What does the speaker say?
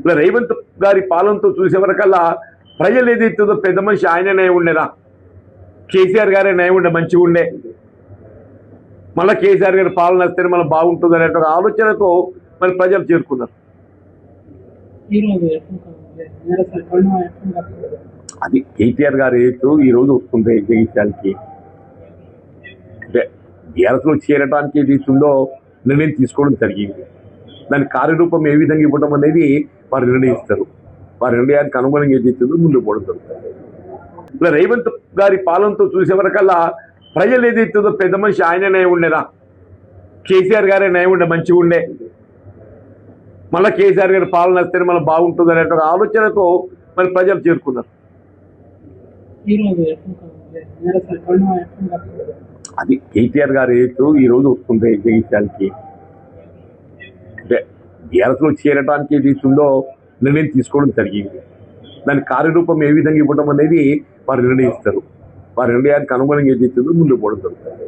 ఇలా రేవంత్ గారి పాలనతో చూసే వరకల్లా ప్రజలు ఏదైతుందో పెద్ద మనిషి ఆయననే ఉండేదా, కేసీఆర్ గారే నయం ఉండే మంచిగా ఉండే, మళ్ళీ కేసీఆర్ గారి పాలన వస్తేనే మనం బాగుంటుంది అనే ఆలోచనతో మరి ప్రజలు చేరుకున్నారు. అది కేటీఆర్ గారు ఈ రోజు వస్తుంది జగిత్యాలకి, అంటే బీఆర్ఎస్ లో చేరడానికి ఏది ఇస్తుందో నిర్ణయం తీసుకోవడం జరిగింది. దాని కార్యరూపం ఏ విధంగా ఇవ్వడం అనేది వారు నిర్ణయిస్తారు. వారి నిర్ణయానికి అనుగుణంగా ఏది ఇస్తుందో ముందుకు పోవడం జరుగుతుంది. ఇలా రేవంత్ గారి పాలనతో చూసే వరకల్లా ప్రజలు ఏదైతుందో పెద్ద మనిషి ఆయననే ఉండేదా, కేసీఆర్ గారే నయం ఉండే మంచిగా ఉండే, మళ్ళీ కేసీఆర్ గారి పాలన వస్తేనే మనం బాగుంటుంది అనే ఆలోచనతో మరి ప్రజలు చేరుకున్నారు. అది కేటీఆర్ గారు ఈ రోజు వస్తుంది జగిత్యాలకి, అంటే బీఆర్ఎస్ లో చేరడానికి ఏది ఇస్తుందో నిర్ణయం తీసుకోవడం జరిగింది. దాని కార్యరూపం ఏ విధంగా ఇవ్వడం అనేది వారు నిర్ణయిస్తారు. వారి నిర్ణయానికి అనుగుణంగా ఏది ఇస్తుందో ముందుకు పోవడం జరుగుతుంది.